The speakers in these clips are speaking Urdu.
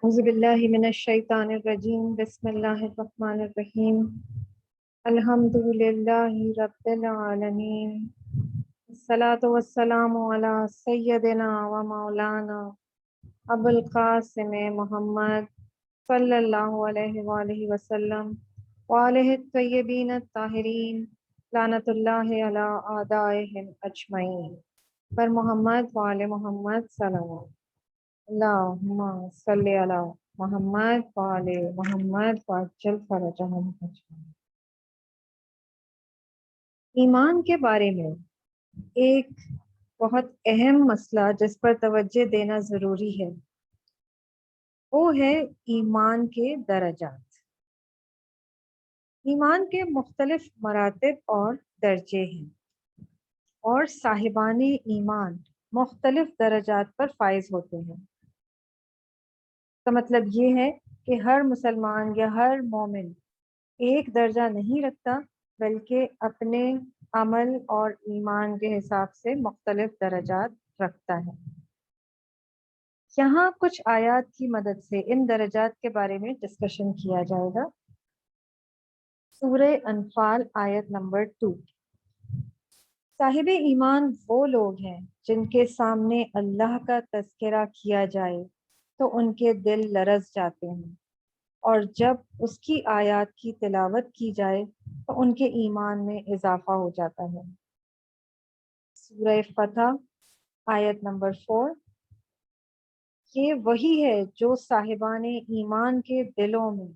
اعوذ باللہ من الشیطان الرجیم بسم اللہ الرحمن الرحیم الحمد للہ رب العالمین الصلاۃ والسلام علی سیدنا و مولانا ابو القاسم محمد صلی اللہ علیہ وآلہ وسلم وآلہ الطیبین الطاہرین لعنت اللہ علی اعدائہم اجمعین پر محمد وآل محمد صلوات اللہم صلی علی محمد وآل محمد وعجل فرجہم اجمعین۔ ایمان کے بارے میں ایک بہت اہم مسئلہ جس پر توجہ دینا ضروری ہے وہ ہے ایمان کے درجات۔ ایمان کے مختلف مراتب اور درجے ہیں اور صاحبان ایمان مختلف درجات پر فائز ہوتے ہیں۔ کا مطلب یہ ہے کہ ہر مسلمان یا ہر مومن ایک درجہ نہیں رکھتا بلکہ اپنے عمل اور ایمان کے حساب سے مختلف درجات رکھتا ہے۔ یہاں کچھ آیات کی مدد سے ان درجات کے بارے میں ڈسکشن کیا جائے گا۔ سورہ انفال آیت نمبر 2۔ صاحب ایمان وہ لوگ ہیں جن کے سامنے اللہ کا تذکرہ کیا جائے تو ان کے دل لرز جاتے ہیں، اور جب اس کی آیات کی تلاوت کی جائے تو ان کے ایمان میں اضافہ ہو جاتا ہے۔ سورہ فتح آیت نمبر 4۔ یہ وہی ہے جو صاحبان ایمان کے دلوں میں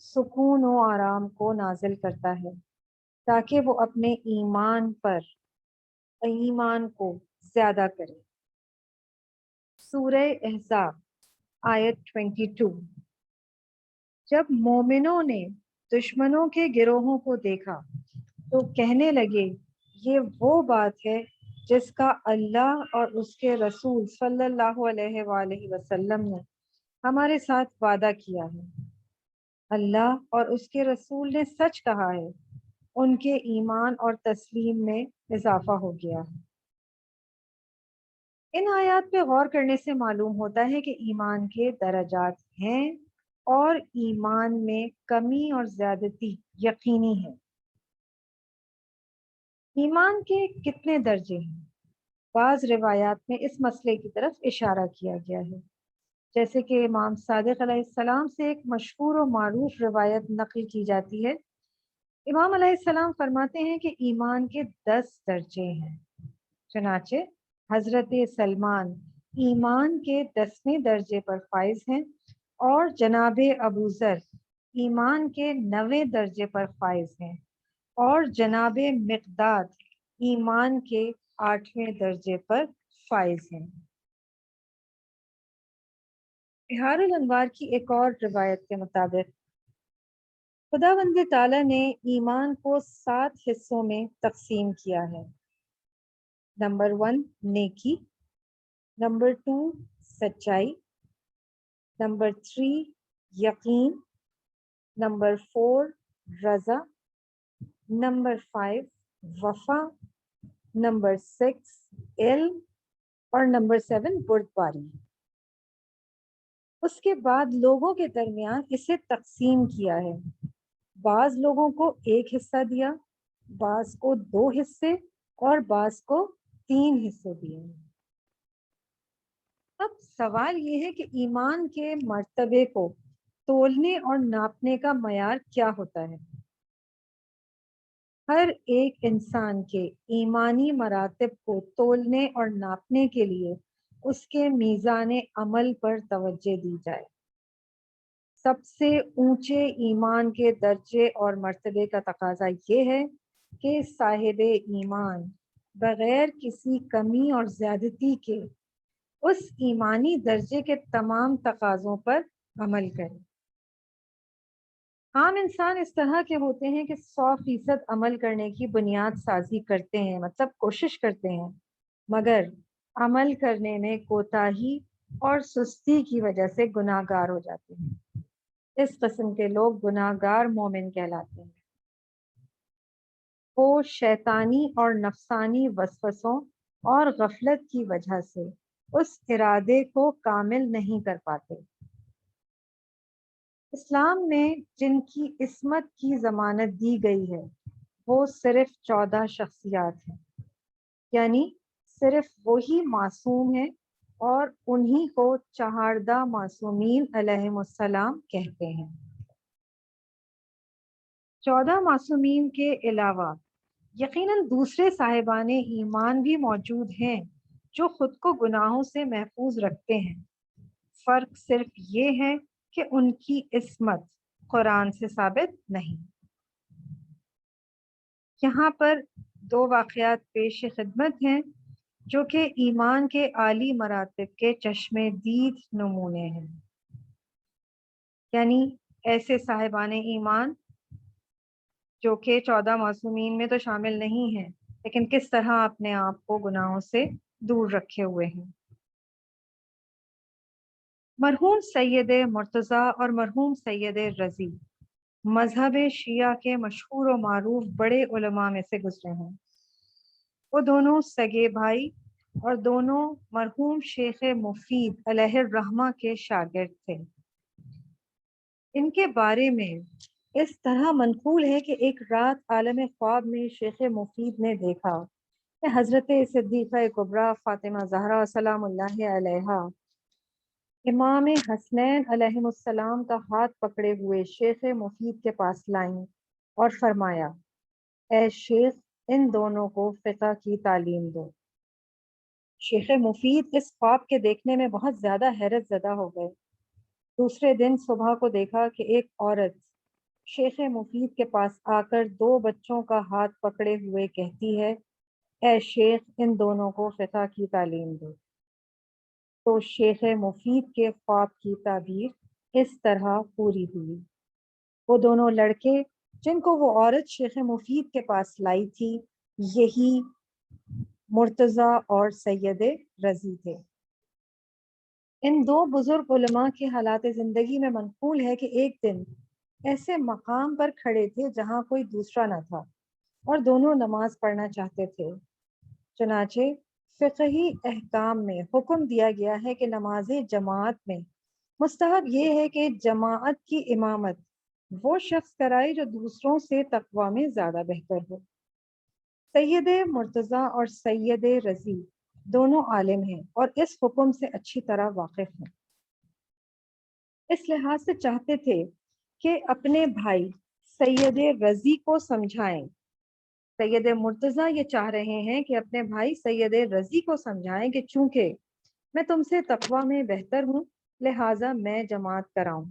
سکون و آرام کو نازل کرتا ہے تاکہ وہ اپنے ایمان کو زیادہ کرے۔ سورہ احزاب آیت 22۔ جب مومنوں نے دشمنوں کے گروہوں کو دیکھا تو کہنے لگے یہ وہ بات ہے جس کا اللہ اور اس کے رسول صلی اللہ علیہ وآلہ وسلم نے ہمارے ساتھ وعدہ کیا ہے۔ اللہ اور اس کے رسول نے سچ کہا ہے، ان کے ایمان اور تسلیم میں اضافہ ہو گیا ہے۔ ان آیات پہ غور کرنے سے معلوم ہوتا ہے کہ ایمان کے درجات ہیں اور ایمان میں کمی اور زیادتی یقینی ہے۔ ایمان کے کتنے درجے ہیں؟ بعض روایات میں اس مسئلے کی طرف اشارہ کیا گیا ہے، جیسے کہ امام صادق علیہ السلام سے ایک مشہور و معروف روایت نقل کی جاتی ہے۔ امام علیہ السلام فرماتے ہیں کہ ایمان کے 10 درجے ہیں۔ چنانچہ حضرت سلمان ایمان کے 10ویں درجے پر فائز ہیں اور جناب ابو ذر ایمان کے 9ویں درجے پر فائز ہیں اور جناب مقداد ایمان کے 8ویں درجے پر فائز ہیں۔ بحار الانوار کی ایک اور روایت کے مطابق خداوند تعالیٰ نے ایمان کو 7 حصوں میں تقسیم کیا ہے۔ نمبر 1 نیکی، نمبر 2 سچائی، نمبر 3 یقین، نمبر 4 رضا، نمبر 5 وفا، نمبر 6 علم اور نمبر 7 بردباری۔ اس کے بعد لوگوں کے درمیان اسے تقسیم کیا ہے، بعض لوگوں کو 1 حصہ دیا، بعض کو 2 حصے اور بعض کو 3 حصے دیے۔ اب سوال یہ ہے کہ ایمان کے مرتبے کو تولنے اور ناپنے کا معیار کیا ہوتا ہے؟ ہر ایک انسان کے ایمانی مراتب کو تولنے اور ناپنے کے لیے اس کے میزان عمل پر توجہ دی جائے۔ سب سے اونچے ایمان کے درجے اور مرتبے کا تقاضا یہ ہے کہ صاحب ایمان بغیر کسی کمی اور زیادتی کے اس ایمانی درجے کے تمام تقاضوں پر عمل کرے۔ عام انسان اس طرح کے ہوتے ہیں کہ 100% عمل کرنے کی بنیاد سازی کرتے ہیں، مطلب کوشش کرتے ہیں، مگر عمل کرنے میں کوتاہی اور سستی کی وجہ سے گناہ گار ہو جاتے ہیں۔ اس قسم کے لوگ گناہ گار مومن کہلاتے ہیں۔ وہ شیطانی اور نفسانی وسوسوں اور غفلت کی وجہ سے اس ارادے کو کامل نہیں کر پاتے۔ اسلام میں جن کی عصمت کی ضمانت دی گئی ہے وہ صرف 14 شخصیات ہیں، یعنی صرف وہی معصوم ہیں اور انہی کو 14 معصومین علیہم السلام کہتے ہیں۔ 14 معصومین کے علاوہ یقیناً دوسرے صاحبان ایمان بھی موجود ہیں جو خود کو گناہوں سے محفوظ رکھتے ہیں، فرق صرف یہ ہے کہ ان کی عصمت قرآن سے ثابت نہیں۔ یہاں پر 2 واقعات پیش خدمت ہیں جو کہ ایمان کے عالی مراتب کے چشم دید نمونے ہیں، یعنی ایسے صاحبان ایمان جو کہ 14 معصومین میں تو شامل نہیں ہیں لیکن کس طرح اپنے آپ کو گناہوں سے دور رکھے ہوئے ہیں۔ مرحوم سید مرتضیٰ اور مرحوم سید رضی مذہب شیعہ کے مشہور و معروف بڑے علماء میں سے گزرے ہیں۔ وہ دونوں سگے بھائی اور دونوں مرحوم شیخ مفید علیہ الرحمہ کے شاگرد تھے۔ ان کے بارے میں اس طرح منقول ہے کہ ایک رات عالم خواب میں شیخ مفید نے دیکھا کہ حضرت صدیقہ کبریٰ فاطمہ زہرا سلام اللہ علیہا امام حسنین علیہ السلام کا ہاتھ پکڑے ہوئے شیخ مفید کے پاس لائیں اور فرمایا، اے شیخ، ان دونوں کو فقہ کی تعلیم دو۔ شیخ مفید اس خواب کے دیکھنے میں بہت زیادہ حیرت زدہ ہو گئے۔ دوسرے دن صبح کو دیکھا کہ ایک عورت شیخ مفید کے پاس آ کر 2 بچوں کا ہاتھ پکڑے ہوئے کہتی ہے، اے شیخ، ان دونوں کو فقہ کی تعلیم دو۔ تو شیخ مفید کے خواب کی تعبیر اس طرح پوری ہوئی۔ وہ دونوں لڑکے جن کو وہ عورت شیخ مفید کے پاس لائی تھی یہی مرتضیٰ اور سید رضی تھے۔ ان 2 بزرگ علماء کے حالات زندگی میں منقول ہے کہ ایک دن ایسے مقام پر کھڑے تھے جہاں کوئی دوسرا نہ تھا اور دونوں نماز پڑھنا چاہتے تھے۔ چنانچہ فقہی احکام میں حکم دیا گیا ہے کہ نماز جماعت میں مستحب یہ ہے کہ جماعت کی امامت وہ شخص کرائے جو دوسروں سے تقوی میں زیادہ بہتر ہو۔ سید مرتضیٰ اور سید رضی دونوں عالم ہیں اور اس حکم سے اچھی طرح واقف ہیں۔ اس لحاظ سے چاہتے تھے کہ اپنے بھائی سید رضی کو سمجھائیں۔ سید مرتضیٰ یہ چاہ رہے ہیں کہ اپنے بھائی سید رضی کو سمجھائیں کہ چونکہ میں تم سے تقوی میں بہتر ہوں لہٰذا میں جماعت کراؤں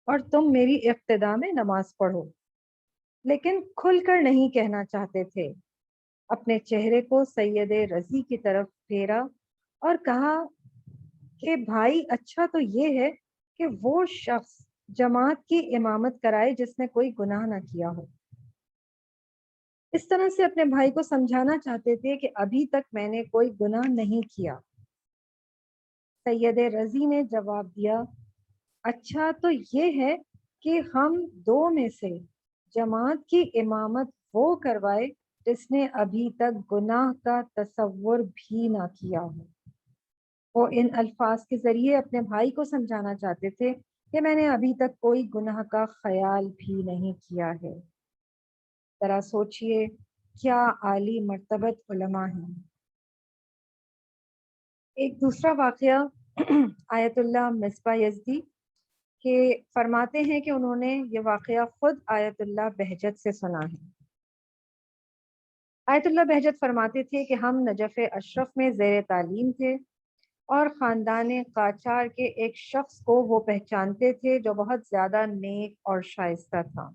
اور تم میری اقتداء میں نماز پڑھو، لیکن کھل کر نہیں کہنا چاہتے تھے۔ اپنے چہرے کو سید رضی کی طرف پھیرا اور کہا کہ بھائی، اچھا تو یہ ہے کہ وہ شخص جماعت کی امامت کرائے جس نے کوئی گناہ نہ کیا ہو۔ اس طرح سے اپنے بھائی کو سمجھانا چاہتے تھے کہ ابھی تک میں نے کوئی گناہ نہیں کیا۔ سید رضی نے جواب دیا، اچھا تو یہ ہے کہ ہم 2 میں سے جماعت کی امامت وہ کروائے جس نے ابھی تک گناہ کا تصور بھی نہ کیا ہو۔ وہ ان الفاظ کے ذریعے اپنے بھائی کو سمجھانا چاہتے تھے کہ میں نے ابھی تک کوئی گناہ کا خیال بھی نہیں کیا ہے۔ ذرا سوچئے کیا عالی مرتبت علماء ہیں۔ ایک دوسرا واقعہ آیت اللہ مصباح یزدی کہ فرماتے ہیں کہ انہوں نے یہ واقعہ خود آیت اللہ بہجت سے سنا ہے۔ آیت اللہ بہجت فرماتے تھے کہ ہم نجف اشرف میں زیر تعلیم تھے اور خاندان قاچار کے ایک شخص کو وہ پہچانتے تھے جو بہت زیادہ نیک اور شائستہ تھا۔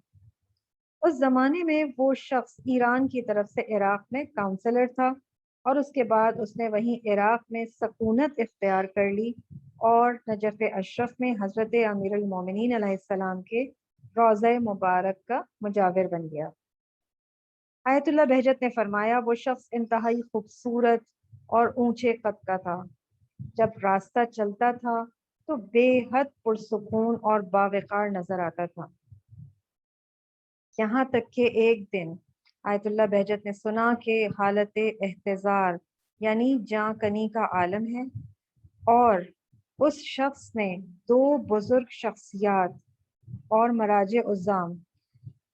اس زمانے میں وہ شخص ایران کی طرف سے عراق میں کاؤنسلر تھا اور اس کے بعد اس نے وہیں عراق میں سکونت اختیار کر لی اور نجف اشرف میں حضرت امیر المومنین علیہ السلام کے روضہ مبارک کا مجاور بن گیا۔ آیت اللہ بہجت نے فرمایا، وہ شخص انتہائی خوبصورت اور اونچے قد کا تھا۔ جب راستہ چلتا تھا تو بے حد پرسکون اور باوقار نظر آتا تھا، یہاں تک کہ ایک دن آیت اللہ بہجت نے سنا کہ حالت احتضار یعنی جاں کنی کا عالم ہے اور اس شخص نے 2 بزرگ شخصیات اور مراج عظام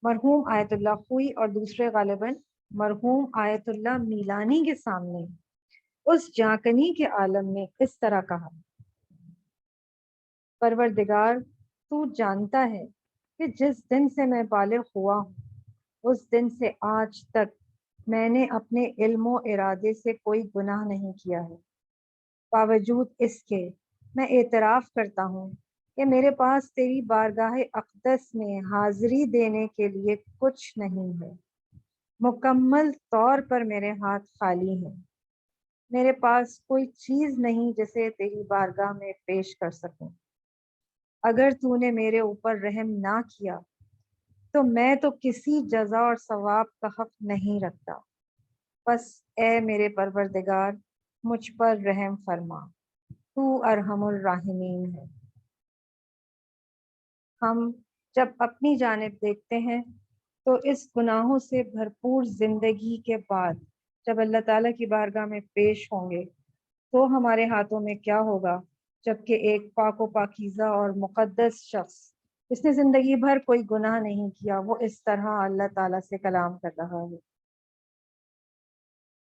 مرحوم آیت اللہ خوئی اور دوسرے غالباً مرحوم آیت اللہ میلانی کے سامنے اس جانکنی کے عالم میں اس طرح کہا، پروردگار تو جانتا ہے کہ جس دن سے میں بالغ ہوا ہوں اس دن سے آج تک میں نے اپنے علم و ارادے سے کوئی گناہ نہیں کیا ہے۔ باوجود اس کے میں اعتراف کرتا ہوں کہ میرے پاس تیری بارگاہ اقدس میں حاضری دینے کے لیے کچھ نہیں ہے۔ مکمل طور پر میرے ہاتھ خالی ہیں۔ میرے پاس کوئی چیز نہیں جسے تیری بارگاہ میں پیش کر سکوں۔ اگر تو نے میرے اوپر رحم نہ کیا تو میں تو کسی جزا اور ثواب کا حق نہیں رکھتا۔ بس اے میرے پروردگار مجھ پر رحم فرما، تو ارحم الراحمین ہے۔ ہم جب اپنی جانب دیکھتے ہیں تو اس گناہوں سے بھرپور زندگی کے بعد جب اللہ تعالیٰ کی بارگاہ میں پیش ہوں گے تو ہمارے ہاتھوں میں کیا ہوگا، جبکہ ایک پاک و پاکیزہ اور مقدس شخص اس نے زندگی بھر کوئی گناہ نہیں کیا، وہ اس طرح اللہ تعالیٰ سے کلام کر رہا ہے۔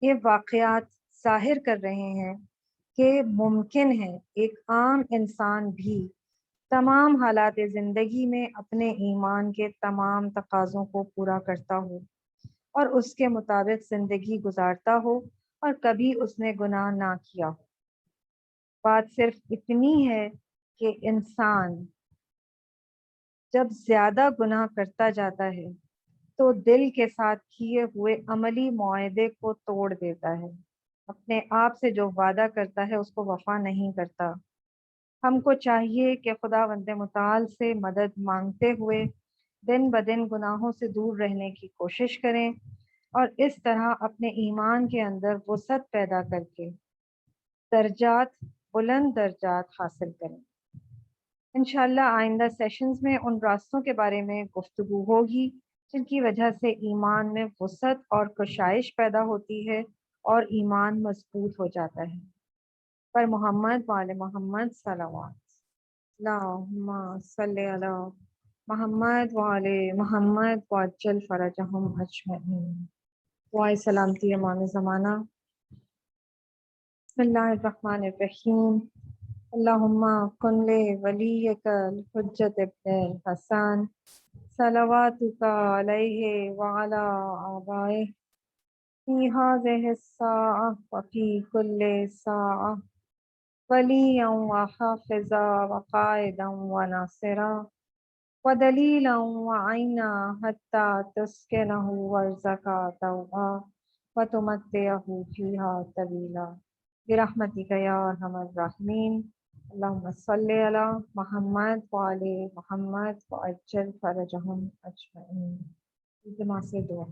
یہ واقعات ظاہر کر رہے ہیں کہ ممکن ہے ایک عام انسان بھی تمام حالات زندگی میں اپنے ایمان کے تمام تقاضوں کو پورا کرتا ہو اور اس کے مطابق زندگی گزارتا ہو اور کبھی اس نے گناہ نہ کیا ہو۔ بات صرف اتنی ہے کہ انسان جب زیادہ گناہ کرتا جاتا ہے تو دل کے ساتھ کیے ہوئے عملی معاہدے کو توڑ دیتا ہے، اپنے آپ سے جو وعدہ کرتا ہے اس کو وفا نہیں کرتا۔ ہم کو چاہیے کہ خداوند متعال سے مدد مانگتے ہوئے دن بدن گناہوں سے دور رہنے کی کوشش کریں اور اس طرح اپنے ایمان کے اندر وسعت پیدا کر کے بلند درجات حاصل کریں۔ انشاءاللہ آئندہ سیشنز میں ان راستوں کے بارے میں گفتگو ہوگی جن کی وجہ سے ایمان میں وسعت اور کشائش پیدا ہوتی ہے اور ایمان مضبوط ہو جاتا ہے۔ پر محمد وآل محمد صلوات، اللہم صلی علی محمد وآل محمد وعجل فرجہم اجمعین۔ دعائے سلامتی امام زمانہ۔ بسم اللہ الرحمن الرحیم۔ اللہم کن ولیک الحجت ابن الحسن صلواتک علیہ وعلی آبائہ فی ہذہ الساعہ وفی کل ساعہ ولییا وحافظا وقائدا وناصرا ودلیلا وعینا حتی تسکنہ ورزق توعا وتمتعہ فیہا طویلا برحمتک یا ارحم الراحمین۔ اللہم صلی علی محمد وآل محمد وعجل فرجہم اجمعین۔ جماعت سے دعا۔